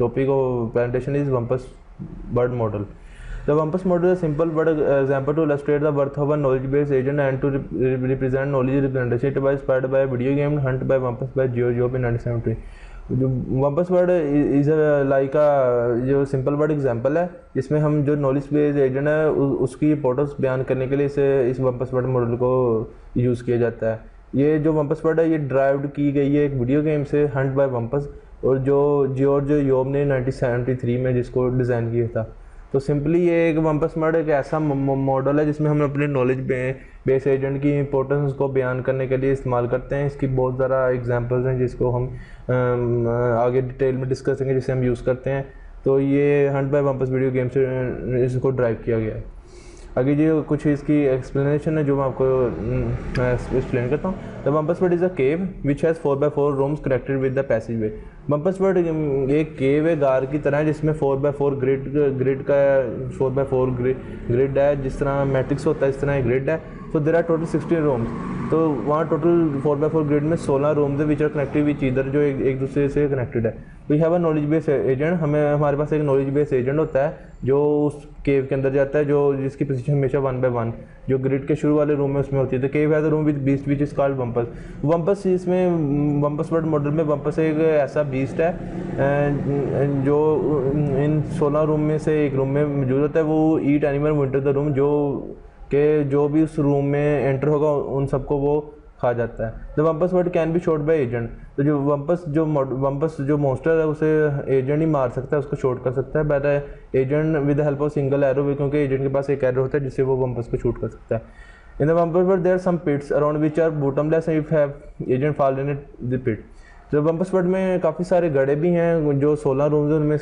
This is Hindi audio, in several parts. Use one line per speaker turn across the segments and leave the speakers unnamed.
topic of presentation is Wumpus word model. The Wumpus model is a simple word example to illustrate the worth of a knowledge-based agent and to represent knowledge representation. It was inspired by a video game Hunt by Wumpus by George Job in 1973. जो वम्पस वर्ड इज लाइक जो सिंपल वर्ड एग्जांपल है जिसमें हम जो नॉलेज बेस्ड एजेंट है उसकी इंपॉर्टेंस बयान करने के लिए इस वम्पस वर्ड मॉडल को यूज़ किया जाता है। ये जो वम्पस वर्ड है ये ड्राइव्ड की गई है एक वीडियो गेम से हंट बाय वम्पस, और जो जॉर्ज योब ने 1973 में जिसको डिज़ाइन किया था। तो सिंपली ये एक वम्पस वर्ड एक ऐसा मॉडल है जिसमें हम अपने नॉलेज बेस एजेंट की इंपॉर्टेंस को बयान करने के लिए इस्तेमाल करते हैं। इसकी बहुत ज़्यादा एग्जांपल्स हैं जिसको हम आगे डिटेल में डिस्कस करेंगे जिसे हम यूज़ करते हैं। तो ये हंट बाय वम्पस वीडियो गेम से इसको ड्राइव किया गया है। आगे जो कुछ इसकी एक्सप्लेनेशन है जो मैं आपको एक्सप्लेन करता हूँ। The wumpus world is a cave which has 4x4 rooms connected with the passage way. Wumpus world एक केव है गार की तरह जिसमें 4x4 ग्रिड का 4x4 ग्रिड है, जिस तरह मैट्रिक्स होता है इस तरह ग्रिड है। So there are total 16 rooms, तो वहाँ टोटल 4x4 ग्रिड में 16 रूम्स है which are connected which either जो एक दूसरे से कनेक्टेड है। We have a knowledge base agent, हमारे पास एक नॉलेज बेस एजेंट होता है जो उस केव के अंदर जाता है जो जिसकी पोजीशन हमेशा 1x1 जो ग्रिड के शुरू वाले रूम में उसमें होती है। तो केव है the room with beast which is called wumpus. Wumpus इसमें वम्पस वर्ड मॉडल में वम्पस एक ऐसा बीस्ट है जो इन 16 रूम में से एक रूम में मौजूद होता है। वो ईट एनिमल विंटर द रूम, जो भी उस रूम में एंटर होगा उन सबको वो खा जाता है। The wumpus world can be shot by agent, तो जो वम्पस जो मॉन्स्टर है उसे एजेंट ही मार सकता है, उसको शॉट कर सकता है but agent with the help of single arrow, क्योंकि एजेंट के पास एक एरो होता है जिससे वो वम्पस को शूट कर सकता है। In the wumpus world there are some pits around which are bottomless if have agent fall in the pit. तो वम्पस वर्ड में काफ़ी सारे गड्ढे भी हैं जो 16 रूम्स हैं उनमें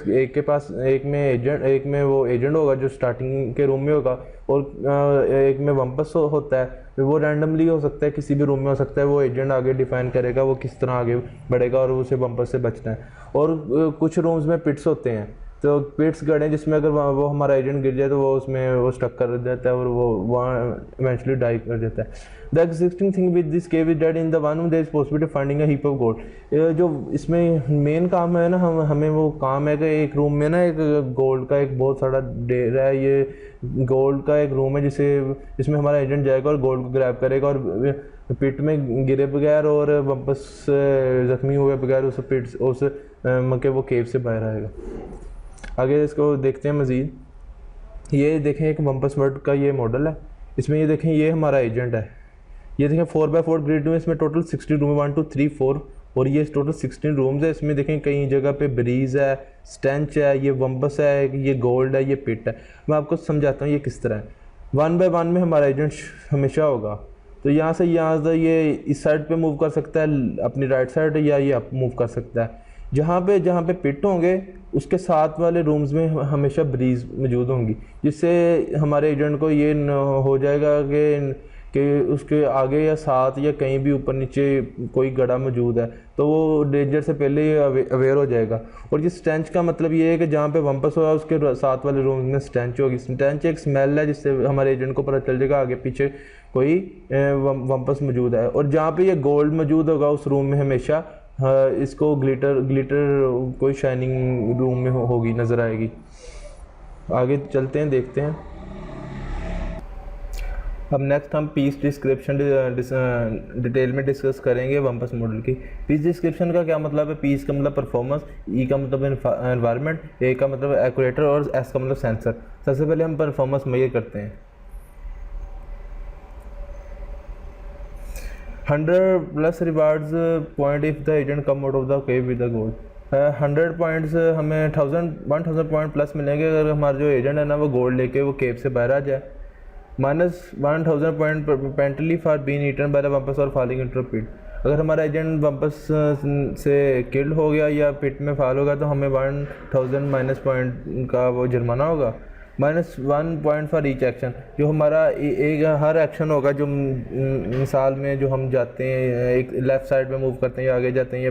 एक में वो एजेंट होगा जो स्टार्टिंग के रूम में होगा, और एक में वम्पस होता है। वो रैंडमली हो सकता है किसी भी रूम में हो सकता है, वो एजेंट आगे डिफाइन करेगा वो किस तरह आगे बढ़ेगा और उसे वम्पस से बचना है। और कुछ रूम्स में पिट्स होते हैं, तो पिट्स गड्ढे जिसमें अगर वो हमारा एजेंट गिर जाए तो वो उसमें वो स्टक कर देता है और वो वहाँ इवेंचुअली डाई कर देता है। The existing thing with this cave is that in the one there is possibility finding a heap of gold. जो इसमें मेन काम है ना हमें वो काम है कि एक रूम में ना एक गोल्ड का एक बहुत सारा ढेर है। ये गोल्ड का एक रूम है जिसमें हमारा एजेंट जाएगा और गोल्ड को ग्रैब करेगा और पिट में गिरे बगैर और वापस ज़ख्मी हुए बगैर उस पिट उस मके वो केव से बाहर आएगा। आगे इसको देखते हैं मज़ीद। ये देखें एक वम्पस वर्ड का ये मॉडल है, इसमें ये देखें ये हमारा एजेंट है। ये देखें 4x4 ग्रिड में इसमें टोटल 16 रूम 1 2 3 4 और ये टोटल 16 रूम्स है। इसमें देखें कई जगह पे ब्रीज है, स्टेंच है, ये वम्पस है, ये गोल्ड है, ये पिट है। मैं आपको समझाता हूँ ये किस तरह है। 1x1 में हमारा एजेंट हमेशा होगा, तो यहाँ से ये इस साइड पे मूव कर सकता है अपनी राइट साइड, या ये अप मूव कर सकता है। जहाँ पे पिट होंगे उसके साथ वाले रूम्स में हमेशा ब्रीज मौजूद होंगी, जिससे हमारे एजेंट को ये हो जाएगा कि उसके आगे या साथ या कहीं भी ऊपर नीचे कोई गड्ढा मौजूद है तो वो डेंजर से पहले ही अवेयर हो जाएगा। और ये स्टेंच का मतलब ये है कि जहाँ पे वम्पस होगा उसके साथ वाले रूम में स्टेंच होगी। स्टेंच एक स्मेल है जिससे हमारे एजेंट को पता चल जाएगा आगे पीछे कोई वम्पस मौजूद है। और जहाँ पे ये गोल्ड मौजूद होगा उस रूम में हमेशा इसको ग्लिटर कोई शाइनिंग रूम में होगी नज़र आएगी। आगे चलते हैं देखते हैं। अब नेक्स्ट हम पीस डिस्क्रिप्शन डिटेल में डिस्कस करेंगे वम्पस मॉडल की। पीस डिस्क्रिप्शन का क्या मतलब है? पीस का मतलब परफॉर्मेंस, ई का मतलब एनवायरनमेंट, ए का मतलब एक्यूरेटर और एस का मतलब सेंसर। सबसे पहले हम परफॉर्मेंस मेजर करते हैं। 100+ rewards point if the agent come out of the cave with the gold. 100 points हमें 1000 पॉइंट प्लस मिलेंगे अगर हमारा जो एजेंट है ना वो गोल्ड लेके वो केव से बाहर आ जाए। -1000 point penalty for being eaten by the wumpus और फॉलिंग इनटू पिट। अगर हमारा एजेंट वम्पस से किल्ड हो गया या पिट में फॉल होगा तो हमें 1000 माइनस पॉइंट का वो जुर्माना होगा। -1 पॉइंट फॉर ईच एक्शन, जो हमारा एक हर एक्शन होगा जो मिसाल में जो हम जाते हैं एक लेफ़्ट साइड में मूव करते हैं या आगे जाते हैं या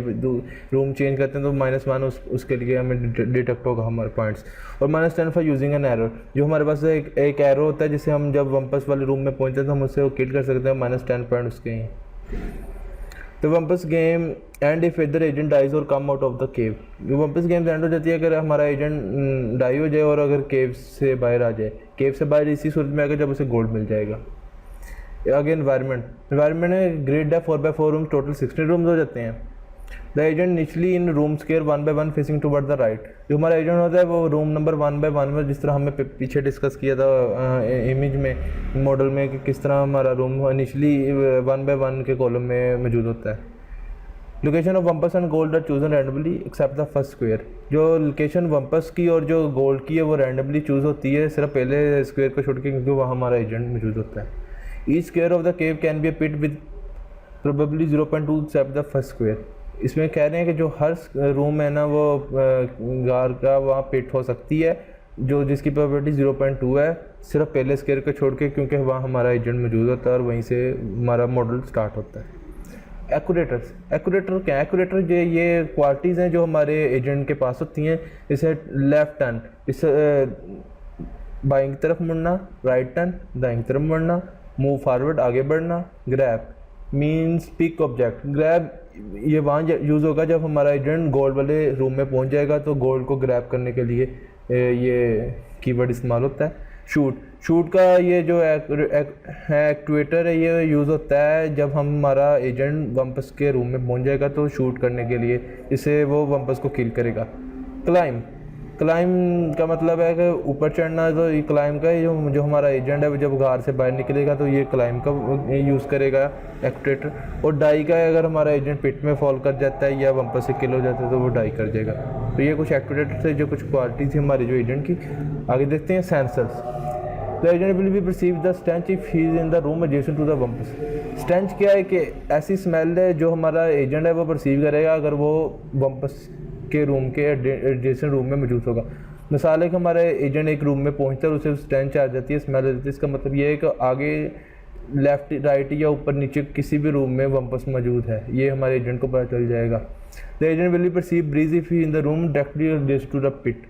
रूम चेंज करते हैं तो -1 उसके लिए हमें डिटेक्ट होगा हमारे पॉइंट्स। और -10 फॉर यूजिंग एन एरो, जो हमारे पास एक एरो होता है जिससे हम जब वम्पस वाले रूम में पहुँचते हैं तो हम उससे किल कर सकते हैं। -10 पॉइंट उसके हैं। तो वम्पस गेम एंड इफ इधर एजेंट डाइज और come out of the cave, wumpus game end हो जाती है अगर हमारा एजेंट डाई हो जाए और अगर केव से बाहर आ जाए। केव से बाहर इसी सूरत में आकर जब उसे गोल्ड मिल जाएगा। आगे एनवायरनमेंट में ग्रेड है 4x4 रूम, टोटल 16 रूम्स हो जाते हैं। द एजेंट निचली in room square 1x1 facing toward the right, जो हमारा एजेंट होता है वो रूम नंबर 1x1 में, जिस तरह हमने पीछे डिस्कस किया था इमेज में मॉडल में कि किस तरह हमारा रूम निचली 1x1 के कॉलम में मौजूद होता है। Location of wumpus and gold are chosen randomly except the first square, जो लोकेशन वम्पस की और जो गोल्ड की है वो रैंडमली चूज़ होती है सिर्फ पहले स्क्वायर को छोड़ के, क्योंकि वहाँ हमारा एजेंट मौजूद होता है। Each square of the cave can be a pit with probably 0.2 except the first square. इसमें कह रहे हैं कि जो हर रूम है ना वो गार का वहाँ पिट हो सकती है, जो जिसकी प्रोबेबिलिटी 0.2 है सिर्फ पहले स्क्वायर को छोड़ के, क्योंकि वहाँ हमारा एजेंट मौजूद होता है और वहीं से हमारा मॉडल स्टार्ट होता है। एक्यूरेटर क्या है? एक्यूरेटर ये क्वालिटीज़ हैं जो हमारे एजेंट के पास होती हैं। इसे लेफ्ट टर्न, इसे बाइंग तरफ मुड़ना, राइट टर्न दाइंग तरफ मुड़ना, मूव फॉरवर्ड आगे बढ़ना, grab means pick object. Grab ये वहाँ यूज़ होगा जब हमारा एजेंट गोल्ड वाले रूम में पहुँच जाएगा तो गोल्ड को ग्रैब करने के लिए ये कीवर्ड इस्तेमाल होता है। शूट का ये जो एक्चुएटर है ये यूज़ होता है जब हमारा एजेंट वम्पस के रूम में पहुंच जाएगा तो शूट करने के लिए, इससे वो वम्पस को किल करेगा। क्लाइम का मतलब है कि ऊपर चढ़ना, तो ये क्लाइम का जो हमारा एजेंट है जब गार से बाहर निकलेगा तो ये क्लाइम का यूज़ करेगा एक्चुएटर। और डाई का अगर हमारा एजेंट पिट में फॉल कर जाता है या वम्पस से किल हो जाता है तो वो डाई कर जाएगा। तो ये कुछ एक्चुएटर थे, जो कुछ क्वालिटी थी हमारे जो एजेंट की। आगे देखते हैं sensors. The agent will be perceive the stench if he is in the room adjacent to the wumpus. Stench क्या है कि ऐसी स्मेल है जो हमारा एजेंट है वो परसीव करेगा अगर वो वम्पस के रूम के एडजेसेंट रूम में मौजूद होगा। मिसाल है कि हमारा एजेंट एक रूम में पहुंचता है और उसे स्टेंच आ जाती है, स्मेल आ जाती है। इसका मतलब ये है कि आगे लेफ्ट राइट या ऊपर नीचे किसी भी रूम में वम्पस मौजूद है, ये हमारे एजेंट को पता चल जाएगा। The agent will be perceive breeze if he in the room directly adjacent to the pit.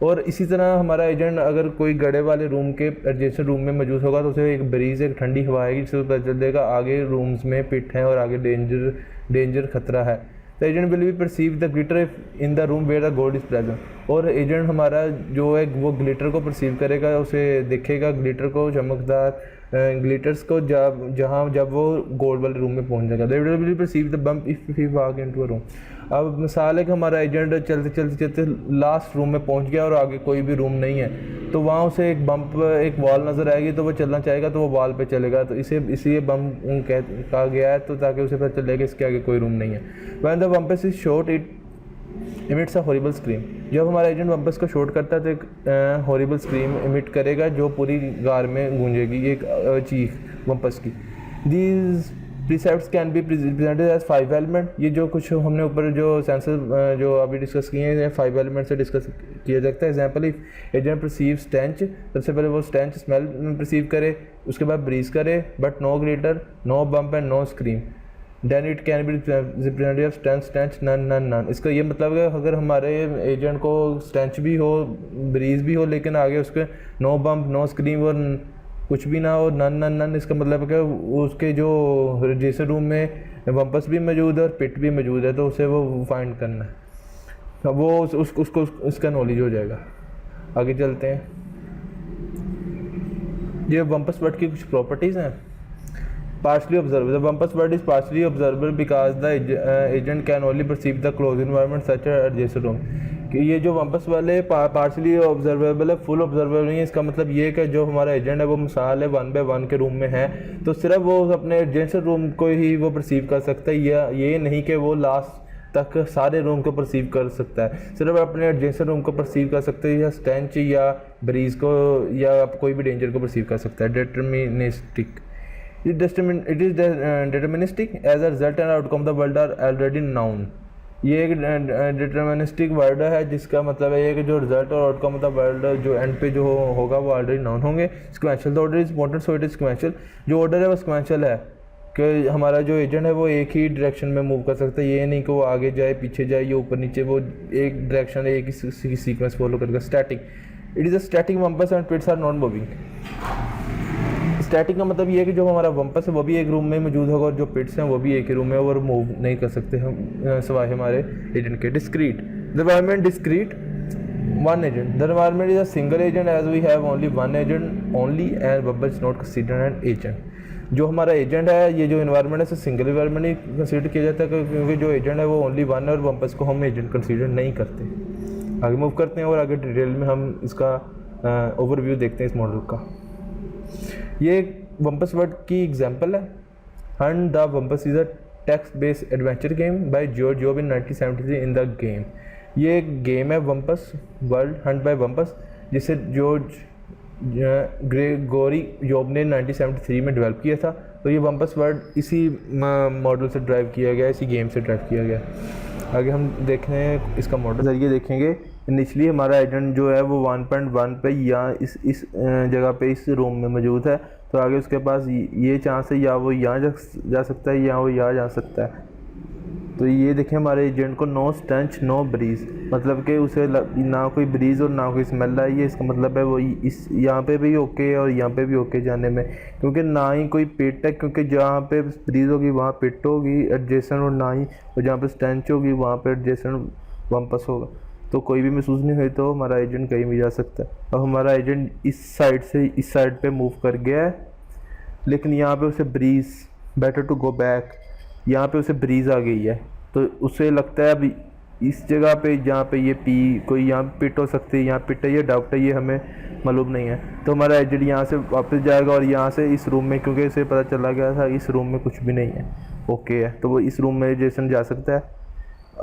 और इसी तरह हमारा एजेंट अगर कोई गड़े वाले रूम के एडजेसेंट रूम में मौजूद होगा तो उसे एक ब्रीज, एक ठंडी हवा आएगी जिससे पता चल जाएगा आगे रूम्स में पिट है और आगे डेंजर खतरा है। The agent will be perceive the glitter in the room where the gold is present. और एजेंट हमारा जो है वो ग्लिटर को परसीव करेगा, उसे देखेगा ग्लिटर को, चमकदार ग्लिटर्स को जब वो गोल्ड वाले रूम में पहुंच जाएगा। The agent will perceive the bump if he walk into a room. अब मिसाल है कि हमारा एजेंट चलते लास्ट रूम में पहुंच गया और आगे कोई भी रूम नहीं है, तो वहाँ उसे एक बम्प, एक वॉल नज़र आएगी तो वो चलना चाहेगा तो वो वॉल पे चलेगा। तो इसे इसलिए बम्प कहा गया है, तो ताकि उसे पता चलेगा इसके आगे कोई रूम नहीं है। When the wumpus is shot it emits a horrible scream. जब हमारा एजेंट वम्पस को शॉट करता है तो एक हॉरिबल स्क्रीम इमिट करेगा जो पूरी गार में गूंजेगी, एक चीख वम्पस की। These precepts can be presented as 5 element. ये जो कुछ हमने ऊपर जो सेंसर जो अभी डिस्कस किए हैं 5 एलिमेंट से डिस्कस किया जाता है। Example, if agent perceive stench, सबसे पहले वो स्टेंच स्मेल परसीव करे, उसके बाद ब्रीज करे but no glitter, no bump and no scream, then it can be represented as stench none none none. इसका ये मतलब है अगर हमारे एजेंट को स्टेंच भी हो, ब्रीज भी हो, लेकिन आगे उसके नो बम्प, नो स्क्रीम और कुछ भी ना हो, नन नन नन, इसका मतलब है कि उसके जो जैसे रूम में वम्पस भी मौजूद है और पिट भी मौजूद है, तो उसे वो फाइंड करना है, वो उसको इसका नॉलेज हो जाएगा। आगे चलते हैं। ये वम्पस वर्ड की कुछ प्रॉपर्टीज़ हैं। Partially observable, the wumpus world is partially observable because the agent can only perceive the close environment such adjacent room. कि ये जो वम्पस वाले पार्शली ऑब्जर्वेबल है, फुल ऑब्जर्वेबल नहीं है। इसका मतलब ये है कि जो हमारा एजेंट है वो मिसाल है 1x1 के रूम में है तो सिर्फ वो अपने एडजेसेंट रूम को ही वो परसीव कर सकता है, या ये नहीं कि वो लास्ट तक सारे रूम को परसीव कर सकता है, सिर्फ अपने एडजेसेंट रूम को परसीव कर सकते हैं, या स्टेंच या ब्रीज को या कोई भी डेंजर को परसीव कर सकता है। Deterministic, it is deterministic as a result and outcome the world are already known. ये एक डिटर्मिनिस्टिक वर्ड है जिसका मतलब है कि जो रिजल्ट और आउटकम ऑफ द वर्ल्ड जो एंड पे जो होगा वो ऑलरेडी नाउन होंगे। Sequential, the order is important so it is sequential. जो ऑर्डर है वो सिक्वेंशियल है कि हमारा जो एजेंट है वो एक ही डायरेक्शन में मूव कर सकता है, ये नहीं कि वो आगे जाए पीछे जाए या ऊपर नीचे, वो एक डायरेक्शन एक ही सीक्वेंस फॉलो करेगा। Static, it is a static wumpus and pits are non moving. Static का मतलब ये है कि जो हमारा वंपस है वो भी एक रूम में मौजूद होगा और जो पिट्स हैं वो भी एक ही रूम में और मूव नहीं कर सकते हम सिवाय हमारे एजेंट के। Discrete the environment discrete one agent. The environment is a single agent as we have only one agent only and bubble is not considered an agent. जो हमारा एजेंट है, ये जो इन्वायरमेंट है इसे सिंगल इन्वायरमेंट ही कंसीडर किया जाता है क्योंकि जो एजेंट है वो ओनली वन है और वंपस को हम एजेंट कंसीडर नहीं करते। आगे मूव करते हैं और आगे डिटेल में हम इसका ओवरव्यू देखते हैं इस मॉडल का। ये वंपस वर्ड की एग्जांपल है। Hunt the wumpus is a text based adventure game by George Job in 1973 in the game. ये एक गेम है wumpus world hunt by wumpus जिसे जॉर्ज ग्रेगोरी जॉब ने 1973 में डेवलप किया था। तो ये वंपस वर्ल्ड इसी मॉडल से ड्राइव किया गया, इसी गेम से ड्राइव किया गया। आगे हम देख रहे हैं इसका मॉडल जरिए देखेंगे। इनिशियली हमारा एजेंट जो है वो 1.1 पे या इस जगह पे इस रूम में मौजूद है। तो आगे उसके पास ये चांस है या वो यहाँ जा सकता है या वो यहाँ जा सकता है। तो ये देखें हमारे एजेंट को नो स्टेंच नो ब्रीज, मतलब कि उसे ना कोई ब्रीज और ना कोई स्मेल आई है। इसका मतलब है वो इस यहाँ पे भी ओके है और यहाँ पे भी ओके जाने में, क्योंकि ना ही कोई पिट है, क्योंकि जहाँ पे ब्रीज होगी वहाँ पिट होगी एडजेसेंट और ना ही, और जहाँ पे स्टेंच होगी वहाँ पे एडजेसेंट वंपस होगा। तो कोई भी महसूस नहीं हुई तो हमारा एजेंट कहीं भी जा सकता है। अब हमारा एजेंट इस साइड से इस साइड पे मूव कर गया है, लेकिन यहाँ पे उसे breeze better to go back, यहाँ पे उसे ब्रीज आ गई है। तो उसे लगता है अभी इस जगह पे जहाँ पे ये पी कोई यहाँ पिट हो सकती है, यहाँ पिट है, ये डाउट है, ये हमें मालूम नहीं है। तो हमारा एजेंट यहाँ से वापस जाएगा और यहाँ से इस रूम में, क्योंकि इसे पता चला गया था इस रूम में कुछ भी नहीं है, ओके है, तो वो इस रूम में जेसन जा सकता है।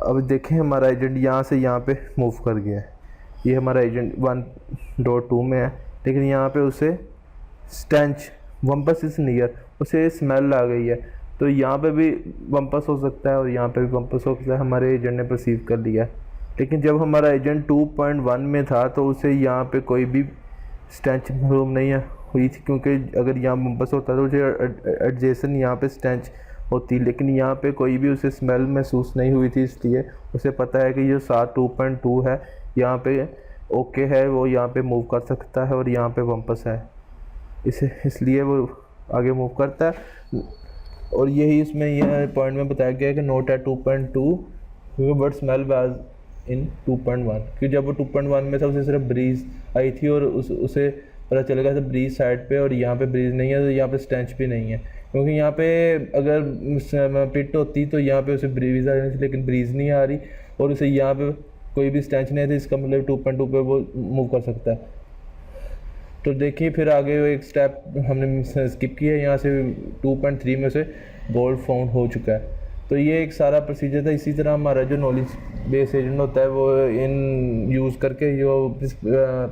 अब देखें हमारा एजेंट यहाँ से यहाँ पे मूव कर गया है। ये हमारा एजेंट 1.2 में है, लेकिन यहाँ पे उसे स्टेंच वंपस इज नियर, उसे स्मेल आ गई है। तो यहाँ पे भी वंपस हो सकता है और यहाँ पे भी वंपस हो सकता है, हमारे एजेंट ने परसीव कर लिया। लेकिन जब हमारा एजेंट 2.1 में था तो उसे यहाँ पे कोई भी स्टेंच मालूम नहीं हुई थी, क्योंकि अगर यहाँ वंपस होता तो उसे एडजेसेंट यहाँ पे स्टेंच होती, लेकिन यहाँ पे कोई भी उसे स्मेल महसूस नहीं हुई थी। इसलिए उसे पता है कि ये 2.2 है, यहाँ पे ओके है, वो यहाँ पे मूव कर सकता है और यहाँ पे वंपस है, इसलिए वो आगे मूव करता है। और यही इसमें यह पॉइंट में बताया गया है कि not at 2.2 but smell was in 2.1, क्योंकि जब वो 2.1 में था उसे सिर्फ ब्रीज आई थी और उसे पता चल गया था ब्रीज साइड पे और यहाँ पे ब्रीज नहीं है, तो यहाँ पे स्टेंच भी नहीं है, क्योंकि यहाँ पे अगर पिट होती तो यहाँ पे उसे ब्रीज आ जानी थी, लेकिन ब्रीज नहीं आ रही और उसे यहाँ पे कोई भी स्टेंच नहीं थी। इसका मतलब 2.2 पे वो मूव कर सकता है। तो देखिए फिर आगे एक स्टेप हमने स्किप किया, यहाँ से 2.3 में से गोल्ड फाउंड हो चुका है। तो ये एक सारा प्रोसीजर था। इसी तरह हमारा जो नॉलेज बेस एजेंट होता है वो इन यूज़ करके जो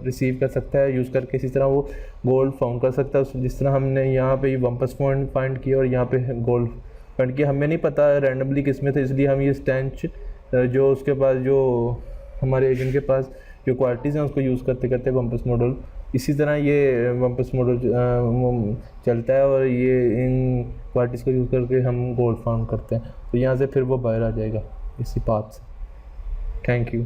रिसीव कर सकता है, यूज़ करके इसी तरह वो गोल्ड फाउंड कर सकता है। जिस तरह हमने यहाँ पे वंपस पॉइंट फाइंड किया और यहाँ पे गोल्ड फाइंड किया, हमें नहीं पता रैंडमली किस में था, इसलिए हम ये स्टेंच जो उसके पास जो हमारे एजेंट के पास जो क्वालिटीज़ हैं उसको यूज़ करते करते वंपस मॉडल, इसी तरह ये वंपस मॉडल चलता है और ये इन क्वालिटीज़ को यूज़ करके हम गोल्ड फाउंड करते हैं। तो यहाँ से फिर वो बाहर आ जाएगा इसी पाथ से। Thank you.